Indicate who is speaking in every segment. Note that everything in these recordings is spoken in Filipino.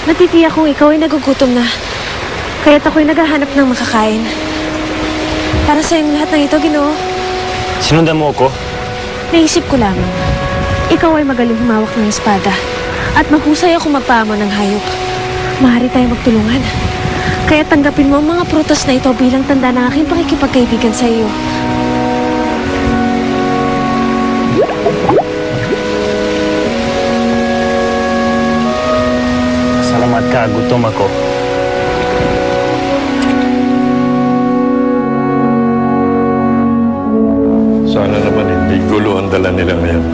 Speaker 1: Natitiyak kung ikaw ay nagugutom na. Kaya't ako'y naghahanap ng makakain. Para sa iyong lahat ng ito, Ginoo.
Speaker 2: Sinundan mo ako?
Speaker 1: Naisip ko lamang. Ikaw ay magaling humawak ng espada. At mahusay ako magpaamo ng hayop. Maaari tayo magtulungan. Kaya tanggapin mo ang mga prutas na ito bilang tanda ng aking pakikipagkaibigan sa iyo.
Speaker 2: Salamat ka, gutom ako.
Speaker 3: Sana naman hindi gulo ang dala nila ngayon.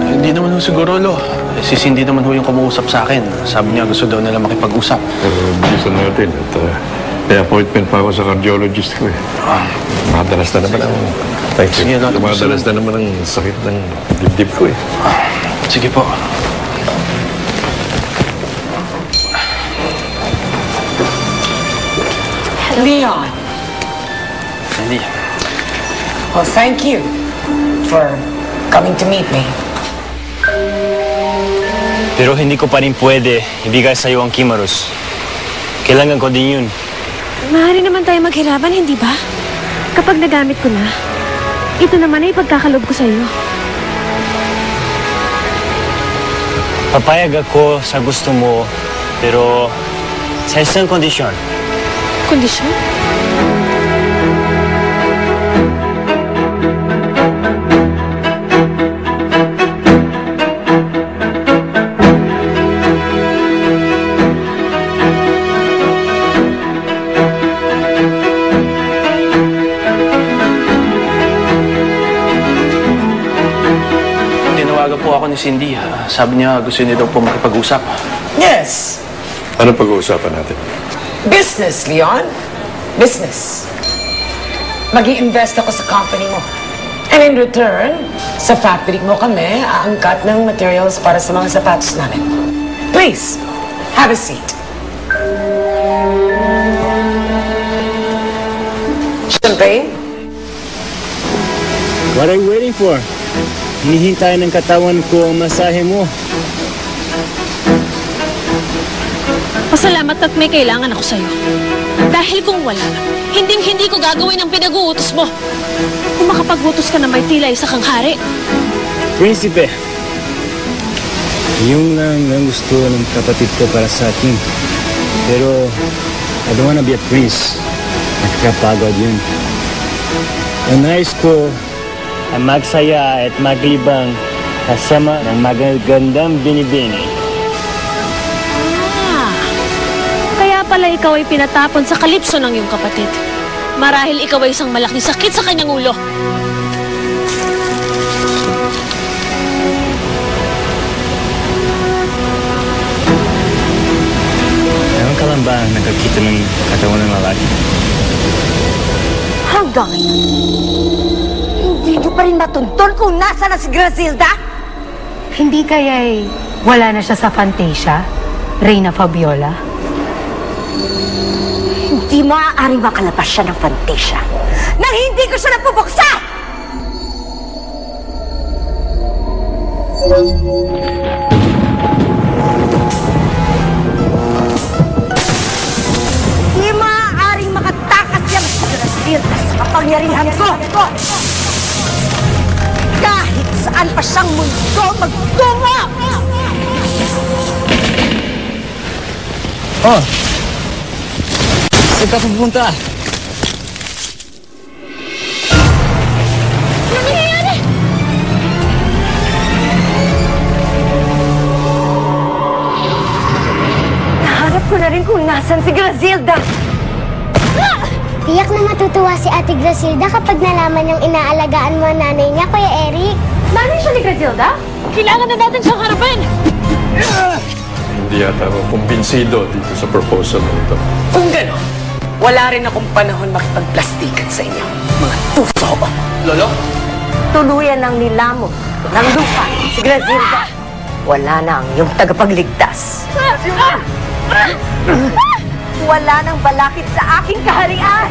Speaker 4: Hindi naman ho siguro, Lo. Si Cindy naman ho yung kumuusap sa akin. Sabi niya gusto daw nila makipag-usap.
Speaker 3: Pero bilisan natin at may appointment pa ako sa cardiologist ko eh. Madalas na naman ang... Thank you.
Speaker 4: Sige, Lolo.
Speaker 3: Madalas na naman ang sakit ng dibdib ko eh.
Speaker 4: Sige po.
Speaker 5: Leon.
Speaker 4: Cindy.
Speaker 5: Well, thank you for coming to meet me.
Speaker 2: Pero hindi ko pa rin pwede ibigay sa iyo ang Kimarus. Kailangan ko din yun.
Speaker 1: Maaari naman tayo maghirapan, hindi ba? Kapag nagamit ko na, ito naman ay pagkakalob ko sa iyo.
Speaker 2: Papayag ako sa gusto mo, pero sa isang kondisyon.
Speaker 1: Kondisyon?
Speaker 4: Tinawagan po ako ni Cindy. Sabi niya gusto niya daw po makipag-usap.
Speaker 5: Yes.
Speaker 3: Ano pag-uusapan natin?
Speaker 5: Business, Leon. Business. Mag-i-invest ako sa company mo. And in return, sa factory mo kami, aangkat ng materials para sa mga sapatos namin. Please, have a seat. Champagne?
Speaker 2: What are you waiting for? Hinihintay ng katawan ko ang masahe mo.
Speaker 1: Pasalamat at may kailangan ako sa'yo. Dahil kung wala, hindi ko gagawin ang pinag-uutos mo. Kung makapag-utos ka na may tila isa kang hari.
Speaker 2: Prinsipe, yung lang ang gusto ng kapatid ko para sa akin. Pero, I don't wanna be a prince. Nakakapagod yun. Ang nais ko ay magsaya at maglibang kasama ng magagandang binibini.
Speaker 1: Kaya pala ikaw ay pinatapon sa kalipso ng iyong kapatid. Marahil ikaw ay isang malaking sakit sa kanyang ulo.
Speaker 2: Ewan ka lang ba nakakita ng katawan ng lalaki?
Speaker 6: Hanggang ngayon, hindi niyo pa rin matuntun kung nasa na si Grazilda?
Speaker 7: Hindi kaya'y wala na siya sa Fantasia, Reyna Fabiola?
Speaker 6: Hindi maaaring makalabas siya ng Fantasia nang hindi ko siya napubuksa! Hindi maaaring makatakas yan sa Grazilda sa kapangyarihan ko! Kahit saan pa siyang mundo magtungo!
Speaker 2: Oh! Saan ka pupunta?
Speaker 1: Ano nangyayari?
Speaker 6: Nahanap ko na rin kung nasan si Grazilda!
Speaker 8: Tiyak na matutuwa si Ate Grazilda kapag nalaman niyang inaalagaan mo ang nanay niya, Kuya Eric.
Speaker 1: Nanay siya ni Grazilda? Kailangan na natin siyang harapin!
Speaker 3: Hindi yata ako kumbinsido dito sa proposal na ito.
Speaker 5: Kung gano'n, wala rin akong panahon makipagplastikan sa inyo, mga tuso.
Speaker 4: Lolo?
Speaker 6: Tuluyan ng nilamon ng lupa si Grazilda. Wala na ang iyong tagapagligtas. Wala nang balakid sa aking kaharian.